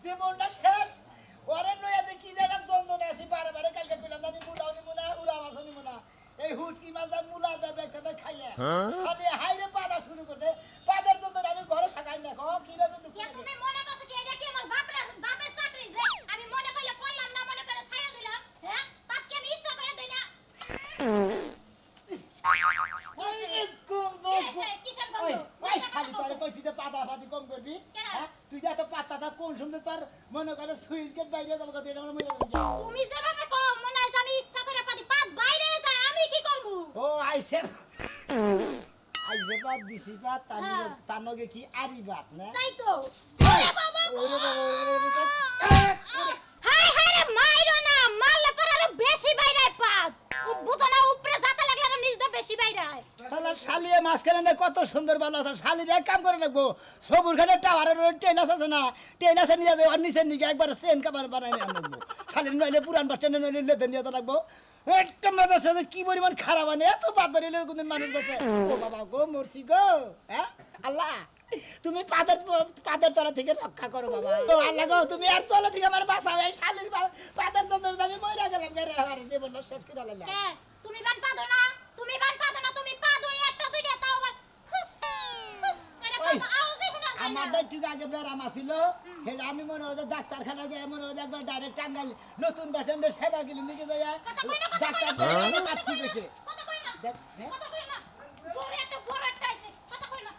জীবনটা শেষ ওরে নয়াতে কি জায়গা দ্বন্দ্ব আছে বারে বারে কালকে কইলাম আমি মুলাও নিমু না উড়া মাছ নিমু না এই হুটকি মাছ দা মুলা দেবে একটা খাইয়া খালি হাইরে পাড়া শুরু করতে পাদের জন্য আমি ঘরে থাকাই না কো কি রে দুঃখ তুমি মনে করছো কি এটা কি আমার বাপের চাকরি যে আমি মনে কইলে করলাম না মনে করে ছায়া দিলাম হ্যাঁ পাতকে আমি ইচ্ছা করে দেই না কিসের গন্ধ ওই খালি তোরে কইছি যে পাতা পাতি কম করবি হ্যাঁ তুই যা তো পাতাটা কোন সময় তোর মনে করে সুইচ গেট বাইরে যাবো কত এটা মনে তুমি যেভাবে কও মনে হয় যে আমি ইচ্ছা করে পাতি পাত বাইরে যায় আমি কি করব ও আইছে পাত দিছি পাত তার নগে কি আরি বাত না তাই তো ওরে বাবা ওরে বাবা হাই হাই রে মাইরো না মারলে পর আরো বেশি বাইরে পাত ও বুঝো না উপরে যাতে লাগলে আরো নিচ দা বেশি বাইরে তাহলে শালিয়ে মাছ কেনে কত সুন্দর ভালো আছে শালির এক কাম করে রাখবো সবুর খানে টাওয়ারের টেইলাস আছে না টেইলাসে নিয়ে যাবো আর নিচের নিকে একবার সেন কাবার বানাই নিয়ে আনবো শালির নইলে পুরান বাস স্ট্যান্ডে নইলে লেদে নিয়ে লাগবো একটা মজার সাথে কি পরিমাণ খারাপ আনে এত পাত বাড়িলে কোনদিন মানুষ বসে ও বাবা গো মরছি গো হ্যাঁ আল্লাহ তুমি পাদের তলা থেকে রক্ষা করো বাবা ও আল্লাহ গো তুমি আর তলা থেকে আমার বাঁচাও এই শালির পাদের তলা আমি মরে গেলাম রে আমার জীবন শেষ করে লাইলাম তুমি বান পাদো না তুমি বান পাদো না তুমি পাদো একটা দুইটা তাও আবার খুস খুস করে পাদো আওয়াজই শোনা যায় না আমার একটু আগে বেরাম আছিল হেড আমি মনে হয় ডাক্তারখানা যাই মনে হয় একবার ডাইরেক্ট টাঙ্গাইল নতুন বাসেন্ডে সেবা ক্লিনিকে যাই ডাক্তার ধরে আমার ঠিক হয়েছে কথা কই না কথা কই না জোরে একটা বড় একটা আইছে কথা কই না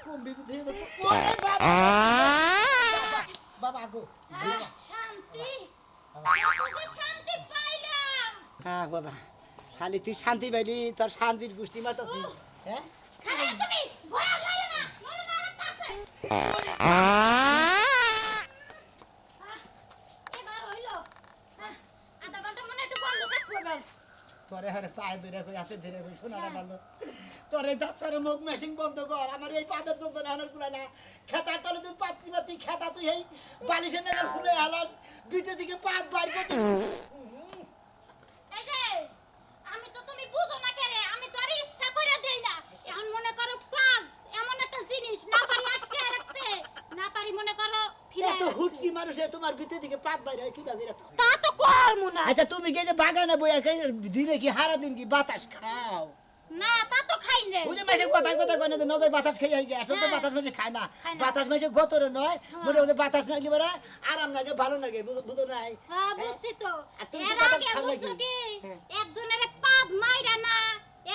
কোন বিপদে ওরে বাবা বাবা গো শান্তি কত শান্তি পাইলাম হ্যাঁ বাবা শালি তুই শান্তি পাইলি তোর শান্তির গোষ্ঠী মাতাছি হ্যাঁ খালি তুমি ভয় লাগে না মনে না আর পাশে এবার হইলো আধা ঘন্টা মনে একটু বন্ধ থাকবো এবার তোরে হারে পায়ে ধরে কই হাতে ধরে কই শোনাটা ভালো তোরে দাসারে মুখ মেশিং বন্ধ কর আমার এই পাদের যন্ত্রণা আনার কুলা না খেতার তলে তুই পাতি খেতা তুই এই বালিশের নেগা ফুলে হালাস ভিতর দিকে পাত বাইর করতে এই যে আমি তো তুমি বুঝো না কেরে আমি তো আর ইচ্ছা করে দেই না এখন মনে করো পাগ এমন একটা জিনিস না পারি আটকে রাখতে না পারি মনে করো ফিরে এত হুটকি মানুষে তোমার ভিতর দিকে পাত বাইর হয় কি ভাবে রাখো তা তো করমু না আচ্ছা তুমি কি যে বাগানে বইয়া দিনে কি হারা দিন কি বাতাস খাও না তা তো খাই না ওই যে মাসে কথা কয় না নদয় বাতাস খাই গিয়ে আসলে তো বাতাস মাসে খায় না বাতাস মাসে গতরে নয় মনে ওদের বাতাস না গেলে বলে আরাম লাগে ভালো লাগে বুঝো নাই হ্যাঁ বুঝছি তো তুমি এর বাতাস আগে খাও বুঝছো নাকি? কি একজনের পাদ মাইরা না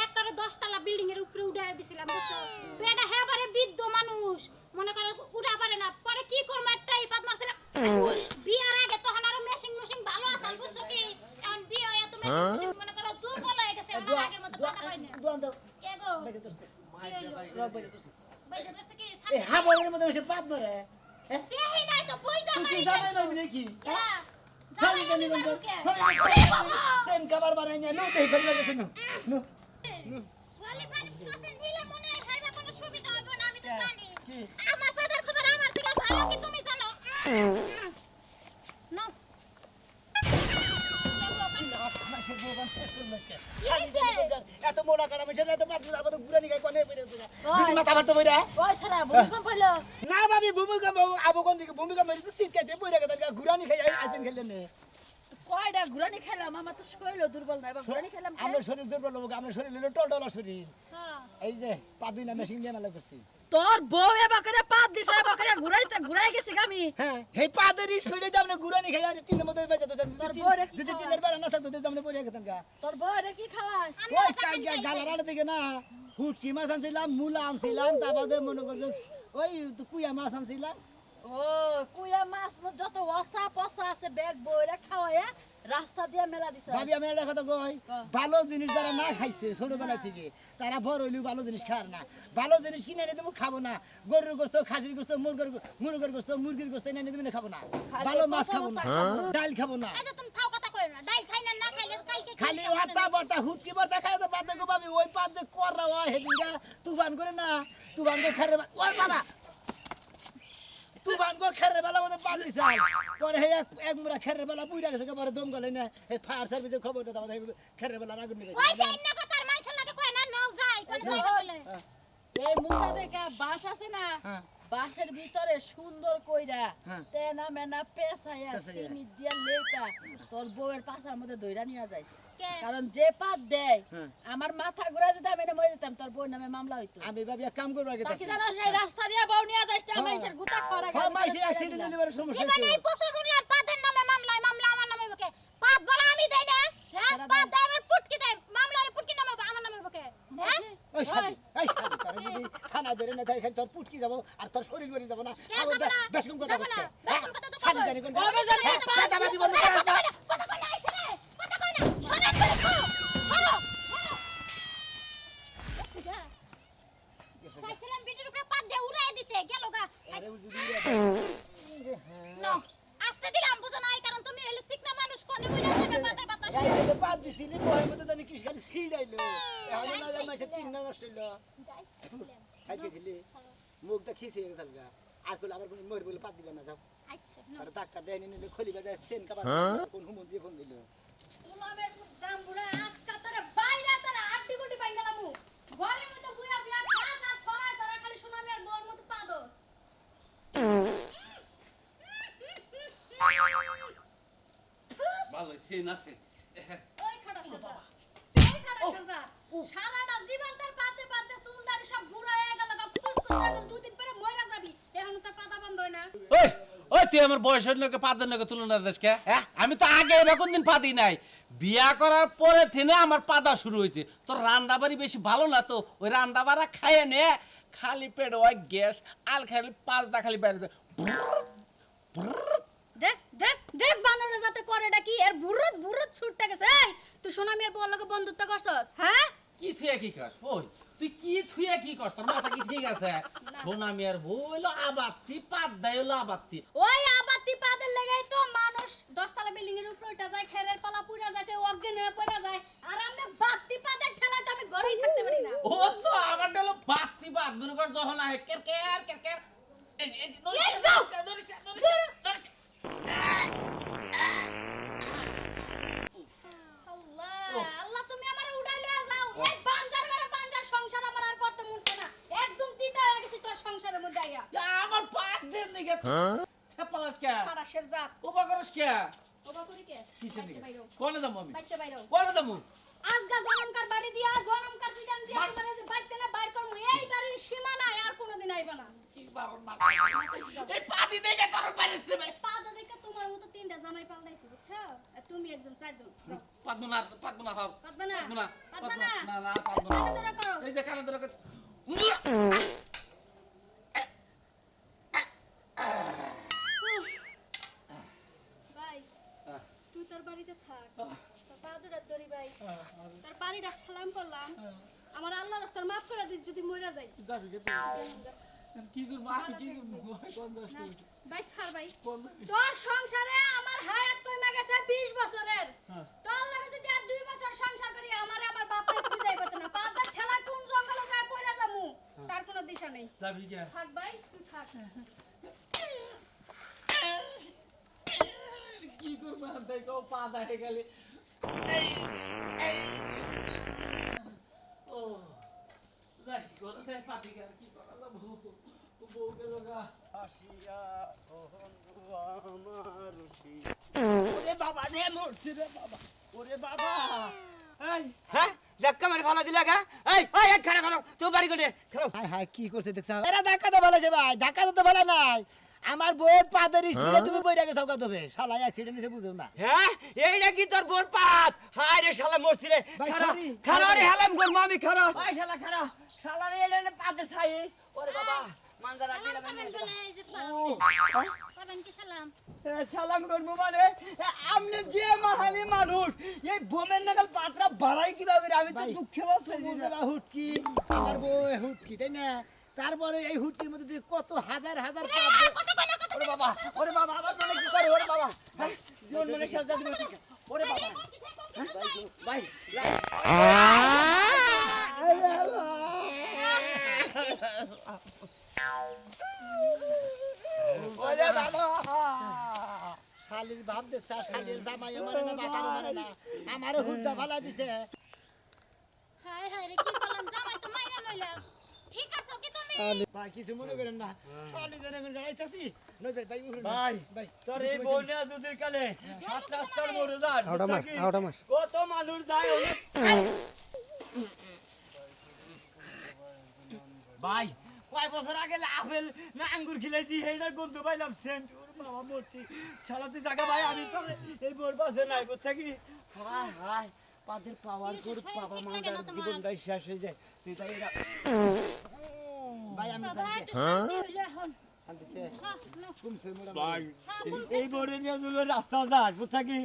একটারে 10 তলা বিল্ডিং এর উপরে উঠায় দিছিলাম বুঝছো বেটা হেবারে বৃদ্ধ মানুষ মনে করে উঠা পারে না পরে কি করব একটাই পাদ মারছিলাম বিয়ার আগে তখন আরো মেশিং ভালো আসাল বুঝছো কি এখন বিয়ে এত মেশিং মনে করো দুর্বল হয়ে গেছে এখন আগের মতো কথা কই না দোয়ান দাও কে গো বেজে তোরছে কি হইলো? রক বেজে তোরছে বাইরে ধরছে কি এই হাবলের মধ্যে বসে পাত ধরে হ্যাঁ দেহি নাই তো পয়সা তুই কি নাই জামাই মারবি নাকি হ্যাঁ জামাই জানি আমি কোন মারুকে সেন খাবার বানাই না নো দেই করে গেছে নো ওয়ালি ভাই কাছে নিলে মনে হয় হাইবা কোনো সুবিধা হবে না আমি তো জানি কি? আমার পাদার খবর আমার থেকে ভালো কি তুমি জানো নাও এত মোলা কাটা মিশে এত মাছ যাবো তো ঘুরে নিয়ে কোনে বেরে যদি মাথা মারতে বইরা ওই সারা ভূমিকম্প হইলো না ভাবি ভূমিকম্প আবু কোন দিকে ভূমিকম্প মেরে তো শীত কাটে বইরা গেছে ঘুরানি খাই আইছেন খেললেন না কয়টা ঘুরানি খেলাম আমার তো শরীর দুর্বল না এবার ঘুরানি খেলাম আমার শরীর দুর্বল হোক আমার শরীর হলো টলটলা শরীর হ্যাঁ এই যে পাদিনা মেশিন দিয়ে মেলা করছি তোর বউ এবার করে পাপ দিছে এবার করে ঘুরাই গেছি আমি হ্যাঁ এই পাদের স্পিডে যাবনে ঘুরানি খাই আর তিনের মধ্যে বেঁচে তো তোর বউরে কি যদি খাওয়াস? তিনের বেলা না থাকতো তো যাবনে পড়ে গেতাম গা তোর বউ রে কি খাওয়াস ওই কাল গালার থেকে না হুটকি মাছ আনছিলাম মূলা আনছিলাম তারপরে মনে করছো ওই কুইয়া মাছ আনছিলাম ও কুয়া মাছ যত ওসা পসা আছে ব্যাগ বইরে খাওয়ায় রাস্তা দিয়ে মেলা দিছে ভাবি আমি একটা কথা কই ভালো জিনিস যারা না খাইছে ছোটবেলা থেকে তারা বড় হইলেও ভালো জিনিস খার না ভালো জিনিস কিনে এনে তুমি খাবো না গরুর গোস্ত খাসির গোস্ত মুরগির গোস্ত মুরগির গোস্ত এনে তুমি খাবো না ভালো মাছ খাবো না ডাল খাবো না এই যে তুমি ফাও কথা কইও না ডাইল খাই না না খাইলে কালকে খালি ওয়াটা বর্তা হুটকি বর্তা খাই তো বাদ দেখো ভাবি ওই পাত যে কররা হয় হেদিনকা তুফান করে না তুফান করে খারে ওই বাবা তুফান করে খেরে বেলা মধ্যে পাত দিছে পরে হে এক মুড়া খেরে বেলা পুইরা গেছে পরে দম গলে না এই ফায়ার সার্ভিসের খবর দিতে আমাদের খেরে বেলা আগুন নিয়ে ওই যে গেছে ইন্ন কথার মানুষের লাগে দেখা বাস আছে না হ্যাঁ। বাসের ভিতরে সুন্দর কইরা হ্যাঁ। তেনা মেনা পেছাইয়া পেঁচাইয়া। সিমিট দিয়া লেপা তোর বউয়ের পাছার মধ্যে দইরা নিয়ে যাইস কে? কারণ যে পাত দেয় হ্যাঁ। আমার মাথা ঘুরা যদি আমি মরে যেতাম তোর বউর নামে মামলা হইতো আমি ভাবি এক কাম করবার তাকে গেছি জানো সেই রাস্তা দিয়ে বউ নিয়ে যাইস না হ্যাঁ। মানুষের গুতা খাওয়ার আগে হ্যাঁ আমি মাইসে তোরে অ্যাক্সিডেন্ট দিলাম। লিভারের সমস্যা জীবনে এই হয়েছে পথে শুনলাম পাদের নামে মামলা আমার নামে বকে পাদ বলা আমি দেই না হ্যাঁ তারা পাদ দেয় আমার পুটকি দেয় মামলা আমি পুটকি নামে আমার নামে বকে হ্যাঁ ওই শালি তোর যদি থানা ধরে না তাই তোর পুটকি যাবো আর তোর শরীর বেরিয়ে যাবো না কে আবার যাবে না? বেশকম কথা যাবে বলছে না, বেশকম কথা তো শালি বলবোই। জানি কোন কবে জানি কথা বাদি বন্ধ আরে, করা কথা কই না আইছে রে কথা কই না সরেন করে সরো সরো চাইছিলাম বিটির উপরে পাদ দিয়ে উড়াই দিতে গেল গা আরে ও যদি না আসতে দিলাম বুঝো না এই কারণ তুমি হইলে সিকনা মানুষ কোনে উড়ে যাবে পাদের বাতাসে এই পাদ দিছিলি বহের মধ্যে জানি কিস খালি ছিড়াইলো এখন না জামাই সে তিন না নষ্ট হইলো খাইতেছিলি মুখটা খিসে গেছে থাকগা আর কইলে আবার কোন মর বলে পাদ দিবে না যাও আইছে আর ডাক্তার দেয়নি নিলে খলিবা যায় সেন কাবার কোন হুমন দিয়ে ফোন দিল উলামের জামবুড়া আজকা তোরে বাইরে তোরে আড্ডি গুটি পাই গেলামু ঘরের মধ্যে বুয়া বিয়া খাস আর ছড়ায় ছড়ায় খালি সুনামি আর বল মতো পাদস ভালো সিন আছে ওই খাড়া সাজা ওই খাড়া সাজা সারাটা জীবন তোর পাতে পাতে চুল দাড়ি সব বুড়া হয়ে গেল গা ফুস ফুস এখন দুই দিন পরে মইরা যাবি এখন তোর পাতা বন্ধ হয় না ওই ওই তুই আমার বয়সের লোকে পাদের লোকে তুলনা দিস কে হ্যাঁ আমি তো আগে এবার কোনদিন পাদি নাই বিয়া করার পরে থেকে আমার পাদা শুরু হয়েছে তোর রান্না বাড়ি বেশি ভালো না তো ওই রান্না বাড়া খাইয়ে নে খালি পেট ওই গ্যাস আল খালি পাঁচ দা খালি বাইরে দেখ দেখ দেখ বানরে যাতে করেটা কি এর বুরুত বুরুত ছুটতে গেছে এই তুই সোনামি আর বল লগে বন্ধুত্ব করছস হ্যাঁ কি থুয়া কি কাস ওই তুই কি থুয়া কি কাস তোর মাথা কি ঠিক আছে সোনামি আর বইলো আবাত্তি পাদ দেয় হলো আবাত্তি ওই আবাতি পাদের লাগাই তো মানুষ 10 তলা বিল্ডিং এর উপরে উঠা যায় খেরের পালা পুরা যায় কেউ অজ্ঞান হয়ে পড়া যায় আর আমরা বাতি পাদের ঠেলায় তো আমি ঘরেই থাকতে পারি না ও তো আমার হলো বাত্তি বাদ মনে কর যখন আয় কের কের কের কের এই যে এই যাও। আল্লাহ আল্লাহ তুমি আমার উড়াই লয়ে যাও এই বাঞ্জার ঘরে বাঞ্জার সংসার আমার আর করতে মনছে না একদম তিতা হয়ে গেছি তোর সংসারের মধ্যে আইয়া আমার পাদ দেন নিকে ছাপালাস কে খারাসের জাত ওবা করস কে ওবা করি কে কিসের বাইতে নিকে বাইরো কোনে দাম আমি বাইতে বাইরো কোনে দাম আজগা জনমকার বাড়ি দিয়া জনমকার দিদান দিয়া মানে যে বাইতে না বাইর করমু এই বাড়ির সীমা নাই আর কোনোদিন আইবা না কি বারণ মা এই পাদি দেখে তোর পারিস দেবে পা দেখে তোমার মতো তিনটা জামাই পাল্টাইছি বুঝছো আর তুমি একজন চারজন যাও পাদনা হর পাতবা না পাদনা পাতবা না না না পাদনা কানে ধরে করো এই যে কানে ধরে ভাই তুই তোর বাড়িতে থাক তোর বাদুরার দড়ি ভাই তোর বাড়িটা সালাম করলাম আমার আল্লাহ রাস্তার মাফ করে দিস যদি মইরা যাই যাবি কে কি করব আমি কি করব কোন দোষ না, ভাই ছাড় ভাই তোর সংসারে আমার হায়াত কইমা গেছে 20 বছরের তোর লাগে যদি আর 2 বছর সংসার করি আমারে আবার বাপ মা খুঁজে পাইতো না পাতার ঠেলা কোন জঙ্গলে যায় পড়ে যামু তার কোনো দিশা নেই যাবি কে থাক ভাই তুই থাক কি করব দেখো পা দাহে গেলে ও যাই কোথায় পাতি গেল কি করা যাব বউ গেল গা আসিয়া বন্ধু আমার ওরে বাবা রে মরছি রে বাবা ওরে বাবা এই হ্যাঁ ধাক্কা মারি ফালা দিলা গা এই ওই এক খানা খানো তুই বাড়ি করে খাও হাই হাই কি করছে দেখছ এরা ধাক্কা তো ভালো আছে ভাই ধাক্কা তো ভালো নাই আমার বউ পাদের স্পিডে তুমি বইরা গেছো কত বে শালা অ্যাক্সিডেন্ট হইছে বুঝো না হ্যাঁ এইটা কি তোর বোর পাত হায় রে শালা মরছি রে ভাই, খারা sorry, খারা sorry। রে হেলাম করবো আমি খারা ওই শালা খারা শালা রে এলে পাতে ছাই ওরে বাবা মানজারা সালাম দিলাম করবেন বলে এই যে করবেন কি সালাম সালাম করবো মানে আপনি যে মাহালি মানুষ এই বোমের নাগাল পাতরা বাড়াই কিভাবে রে? আমি তো ভাই, দুঃখে বলছি বুঝবা হুটকি আমার বউ হুটকি তাই না তারপরে এই হুটকির মধ্যে দিয়ে কত হাজার হাজার পাদ ওরে বাবা আমার মনে কি করে ওরে বাবা হ্যাঁ, জীবন মনে সাজা দিবে ঠিক ওরে বাবা ভাই ওরে বাবা শালির ভাব দেখছে আর শালির জামাই মারে না মাথারও মারে না আমারও হুদ্দা ফালা দিছে হায় হায় রে কি করলাম জামাই তো মাইরা লইলাম ঠিক আছো কি তুমি আমি ভাই কিছু মনে করেন না শালি জনে কোন গাইতাছি নই ভাই উঠুন ভাই ভাই তোর এই বইনা দুদিন কালে সাত রাস্তার মোড়ে যান আউটা মার। কত মানুষ যায় অনেক ভাই কয় বছর আগে আপেল না আঙ্গুর খেলেছি সেইটার গন্ধ পাইলাম সেন্ট ওর মামা মরছি শালা তুই জায়গা ভাই আমি তো এই বোর পাশে নাই বুঝছা কি হায় হায় পাদের পাওয়ার করে বাবা মার জীবনটাই শেষ হয়ে যায় তুই তাই এরা ভাই আমি বাবা জানি একটু শান্তি হইলো এখন শান্তি সে হ্যাঁ নাও। কমছে মোরা ভাই হ্যাঁ, কমছে। এই বোরে নিয়ে চলে রাস্তা যাস বুঝছা কি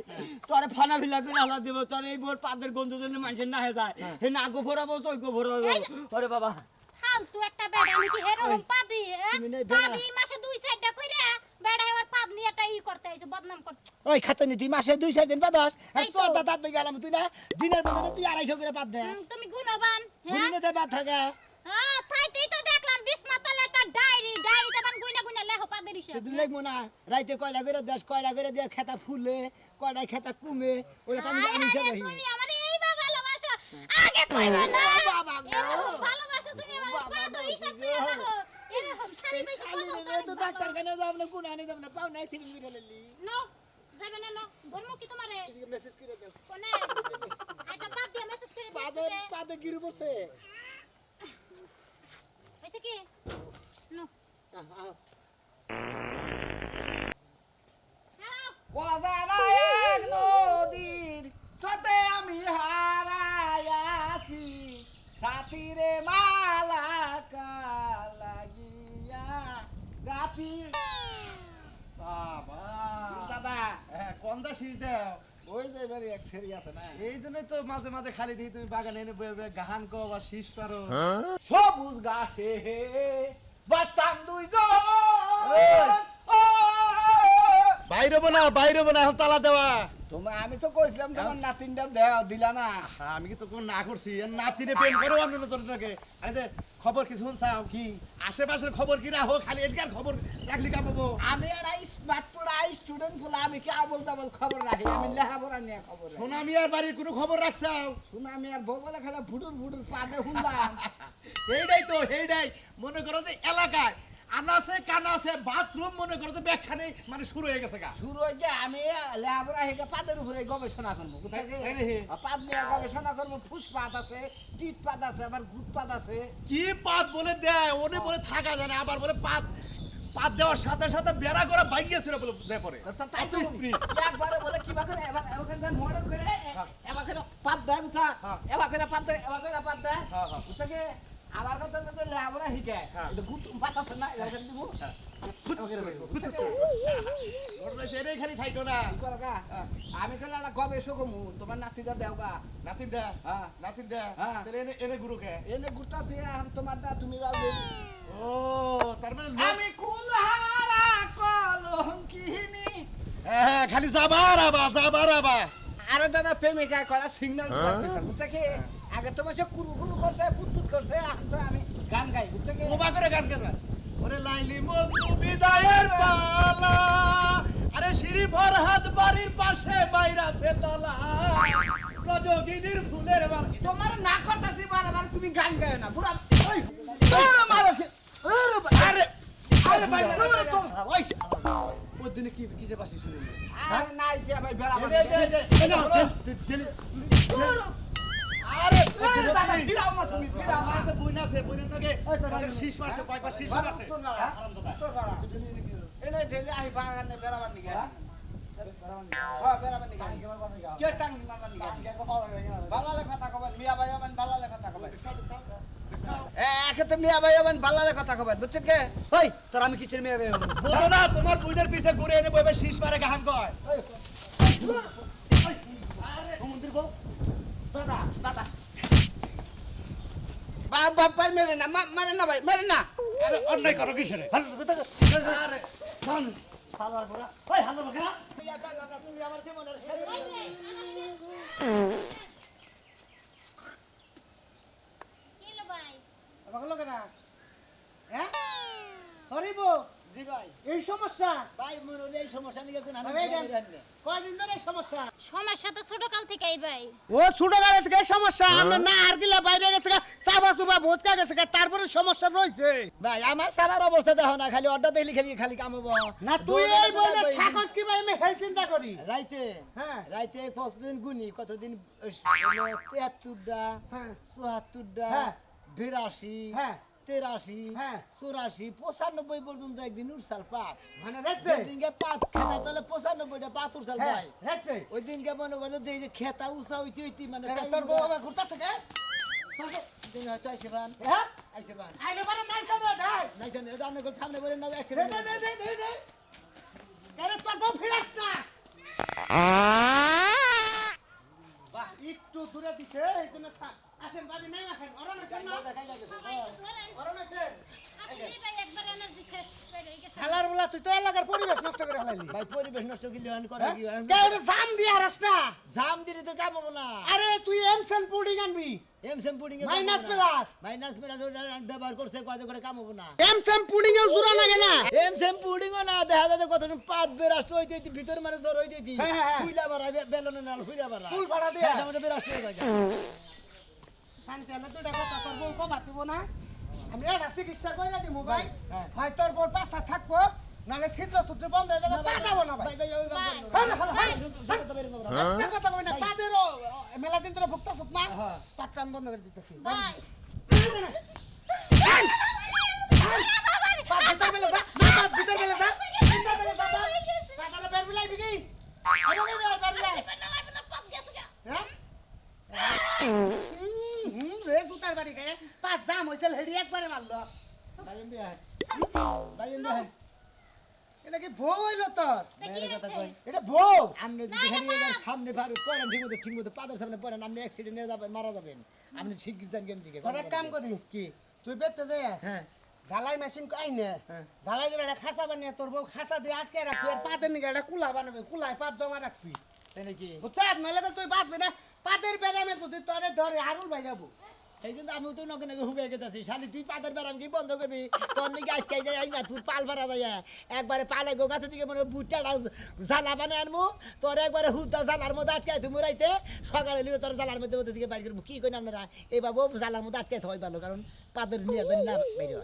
তোরে ফানা ফিলা করে হালা দেব তোর এই বোর পাদের গন্ধ জন্য মানুষের না হয়ে যায় হে না গো ভরাবো চই গো ভরাবো ওরে বাবা ফালতু একটা বেড়া আমি কি হেরম পাদি তুমি নেই বেড়া। পাদি মাসে 2-4টা কইরা বেড়া এবার পাদ নিয়ে একটা ই করতে আইছে বদনাম করতে ওই খাতনি তুই মাসে 2-4 দিন পাদস আর এই তো। সরটা দাঁত বেগে গেলাম তুই না দিনের মধ্যে তুই 250 করে পাদ দে তুমি গুণবান হ্যাঁ গুনিতে পাদ থাকে হ্যাঁ তাইতেই তো দেখলাম বিছনা তলে একটা ডায়েরিতে বান গুইনা গুইনা লেখো পাদের হিসাব তুই লাগবো না রাইতে কয়লা করে দেশ কয়লা করে দিয়ে খেতা ফুলে কয়লা খেতা কুমে ওটা তো আমি হায় আমি হায়, হিসাবে তুমি আমার এইবার ভালোবাসো আগে কইবা না বাবা গো। এরকম ভালোবাসো তুমি আমার পাদ হিসাব করে রাখো এরকম শাড়ি বেশি পছন্দ তো ডাক্তার কেন যাব না কোন আনি যাব না পাও নাই সিলিং করে ললি নো যাবে না নো ধর্ম কি তোমারে মেসেজ করে দাও কোনে একটা পাদ দিয়ে মেসেজ করে পাদে দিয়েছে পাদে গিরু পড়ছে হইছে কি নো হ্যালো অজানা এক নদীর সাথে আমি হারাইয়াছি সাথীরে মালা লাগিয়া গাতি বাবা দাদা কন্দা শীষ দাও ওই যে এবারে এক সেরি আছে না এই জন্যই তো মাঝে মাঝে খালি দিই তুমি বাগানে এনে বয়ে বয়ে গাহান কো বা শীষ পারো সবুজ গাছে বাসতাম দুইজন বাইরে বোনা এখন তালা দেওয়া তোমার আমি তো কইছিলাম তোমার নাতিনটা দেও দিলা না আমি কি তো কোন না করছি এর নাতিরে প্রেম করো অন্য জনকে আরে যে খবর কি শুনছাও কি আশেপাশের খবর কি রাখো খালি এদিকার খবর রাখলি কামাবো আমি একটা স্মার্ট পড়া স্টুডেন্ট বলে আমি কি আবল তাবল খবর রাখি আমি লেখাপড়া নিয়ে খবর রাখি সোনামি আর বাড়ির কোনো খবর রাখছাও শুনে আমি আর বউ বলে খেলা ফুটুর ফুটুর পাদে শুনলাম এইটাই মনে করো যে এলাকায় আনাসে কানাসে বাথরুম মনে করো যে ব্যাখ্যা নেই মানে শুরু হয়ে গেছে গা শুরু হয়ে গিয়ে আমি লেখাপড়া হেগে পাদের উপরে গবেষণা করবো কোথায় তাই নাকি? পাদ নিয়ে গবেষণা করবো ফুস পাত আছে টিট পাত আছে আবার গুট পাত আছে কি পাত বলে দেয় ওনে বলে থাকা যায় না আবার বলে পাত পাত দেওয়ার সাথে সাথে বেড়া করে বাইগিয়েছিল বলে দেয় পরে তাই এত তো স্পিড একবারে বলে কিবা করে এবার মডেল করে এবার করে পাত দেয় বুঝা এবার করে পাত দেয় এবার করে পাত দেয় হ্যাঁ, হ্যাঁ। বুঝছে কি আমার কথা তো লেখাপড়া শিখে হ্যাঁ। এটা গুট পাত আছে না এবার করে দিব এটাই খালি থাইতো না কি করো গা? আমি তো একটা গবেষক হমু তোমার নাতিটা দেও গা নাতিন দা হ্যাঁ। নাতিন দা হ্যাঁ। তাহলে এনে এনে গুরুকে এনে ঘুরতাছি এখন তোমার দা তুমি যাও ও তার মানে আমি কুলহারা কলঙ্কিনী হ্যাঁ খালি যাবার আবা আরে দাদা প্রেমিকা করা সিগন্যাল বুঝছে কি আগে তো বসে কুরু কুরু করছে পুতপুত করছে এখন তো আমি গান গাই বুঝছে কি ওবা করে গান গেলা ওরে লাইলি মজনু বিদায়ের পালা আরে শ্রী ফরহাদ বাড়ির পাশে বাইরাছে তলা রজগিনীর ফুলের বালা তোমার না করতেছি বারবার তুমি গান গায় না বুড়া ওই তোর মারো আরে আরে বাইরে ওই ওই দিনে কি কিসে বাসি শুনে আর নাই সে ভাই বেড়া আরে বিরাম না তুমি বিরাম না আমার বইনা আছে বইনার নাকি শীষ মারছে কয়েকবার শীষ মারছে তোর গাড়া তোর গাড়া এনে ঢেলে আই বাগানে বেড়াবার নিগে হ্যাঁ বেড়াবার নিগে কে টাঙ্গি মারবার নিগে বালালে কথা কবেন মিয়া ভাই হবেন বালালে কথা কবেন একে তো মিয়া ভাই হবেন বালালে কথা কবেন বুঝছেন কে ওই তোর আমি কিসের মিয়া ভাই হবেন বলো না তোমার বইনের পিছে ঘুরে এনে বইবে শীষ মারে গাহান কয় সমুদ্র গো দাদা দাদা বাপ বাপ ভাই মেরে না মারে না ভাই মেরে না আরে অন্যায় করো কিসের আরে হালার বড়া ওই হালার বড়া তুমি আমার জীবনের সেরি কিলো ভাই আমাকে লোকে না হ্যাঁ হরিব জি ভাই এই সমস্যা ভাই মনুর এই সমস্যা নিয়ে কোন ভাই কয়দিন ধরে এই সমস্যা সমস্যা তো ছোট কাল থেকেই ভাই ও ছোট গাড়ি থেকে সমস্যা আমরা না আর গিলা বাইরে থেকে চাবা সুবা ভোজকা গেছে গা, তারপরে সমস্যা রয়েছে। ভাই আমার সাবার অবস্থা দেখো না, খালি অর্ডার দেখলি খালি কাম হবো না তুই এই বলে থাকস কি ভাই, আমি হেল চিন্তা করি। রাইতে হ্যাঁ। রাইতে কতদিন গুনি, কতদিন 73টা, হ্যাঁ। 74টা, হ্যাঁ। 82, হ্যাঁ। 83, হ্যাঁ। 84, 95 পর্যন্ত একদিন উড়সাল পাত। মানে রাতে যেদিনকে পাত খেতাম তাহলে 95টা পাত উড়সাল হ্যাঁ ভাই। রাতে ওই দিনকে মনে করলো যে এই যে খেতা উষা হইতে হইতে মানে তোর বউ আবার ঘুরতাছে কে? দিন হয়তো আইসে বান, হ্যাঁ আইসে বান। আইলে পারে নাই সামনে দেখ। নাই জানে জানে কোন সামনে বলে না দে অ্যাক্সিডেন্ট। দে দে দে দে। আরে তোর বউ ফিরাস না। বাহ একটু দূরে দিছে এইজন্য আসেন ভাবি নাই মাখেন অরণ হইছেন না অরণ হইছেন আসলে ভাই একবার এনার্জি শেষ হয়ে গেছে খেলার বলা তুই তো এলাকার পরিবেশ নষ্ট করে ফেলাইলি ভাই পরিবেশ নষ্ট করলে আমি করে কি হয়? কে ওরে জাম দিয়ে হারাস না জাম দিলে তো কাম হবো না। আরে তুই এমসেন পুডিং আনবি এমসেম pudding minus plus minus plus ব্যবহার করছে কত করে কাম হবো না। এমসেন পুডিং এর জোড়া লাগে না এমসেম পুডিংও না দেখা যাচ্ছে কত পাত বেরাষ্ট হইতে হইতে ভিতর মানে জ্বর হইতে হইতে হ্যাঁ, হ্যাঁ। ফুইলা বাড়া বেলনে নাল ফুইলা বাড়া ফুল ভাড়া দিয়া সামনে বেরাষ্ট হয়ে যায়। শান্তি হলে তুই দেখো তোর বউ কো বাতিব না আমি এটা চিকিৎসা কইরা দিমু ভাই হ্যাঁ। হয় তোর বউর পাছা থাকবো নালে ছিদ্র ছুদ্র বন্ধ হয়ে যাবে পাঠাবো না ভাই ভাই ভাই ওই কাম ভাই। করো হ্যাঁ, হ্যাঁ, না। তো বেরিয়ে যাবো না। একটা কথা কই না পাদেরও মেলা দিন ধরে ভুগতাছ না হ্যাঁ। পাটটা আমি বন্ধ করে দিতেছি ভাই পাট ভিতর বেলে যা পাট ভিতর বেলে যা ভিতর বেলে যা পাটাটা বের বিলাইবি কি আরে বের বিলাই পথ গেছে গা হ্যাঁ রে জুতার বাড়ি গায়ে পাঁচ জাম হয়েছিল হেডি একবারে মারলো ভাই এমবি ভাই ভাই এমবি ভাই এটা কি বউ হইলো তোর দেখি আছে এটা বউ আপনি যদি খালি এর সামনে পারে পড়েন ঠিক মতো পাদের সামনে পড়েন আপনি অ্যাক্সিডেন্ট হয়ে যাবেন মারা যাবেন আপনি শিগগির যান কেন দিকে তোর এক কাম করি কি তুই বেতে দে হ্যাঁ ঝালাই মেশিন আইনে হ্যাঁ। ঝালাই করে একটা খাঁচা বানিয়ে তোর বউ খাঁচা দিয়ে আটকে রাখবি আর পাতের নিকে একটা কুলা বানাবি কুলায় পাত জমা রাখবি তাই নাকি বুঝছিস নাহলে তো তুই বাঁচবি না পাতের বেড়ামে যদি তোরে ধরে আরুল ভাই যাবো এই জন্য আমি তো নকে নকে হুবে গেছি শালি তুই পাদের বেড়াম কি বন্ধ করবি তোর নাকি আজকে যাই না তুই পাল ভাড়া যায় একবারে পালে গো গাছের দিকে মনে বুটটা জ্বালা বানায় আনবো তোর একবারে হুদা জ্বালার মধ্যে আটকায় তুমি রাইতে সকালে নিয়ে তোর জ্বালার মধ্যে মধ্যে দিকে বাইর করবো কি করি আপনারা এই বাবু জ্বালার মধ্যে আটকায় হয় ভালো কারণ পাদের নিয়ে না বেরিয়ে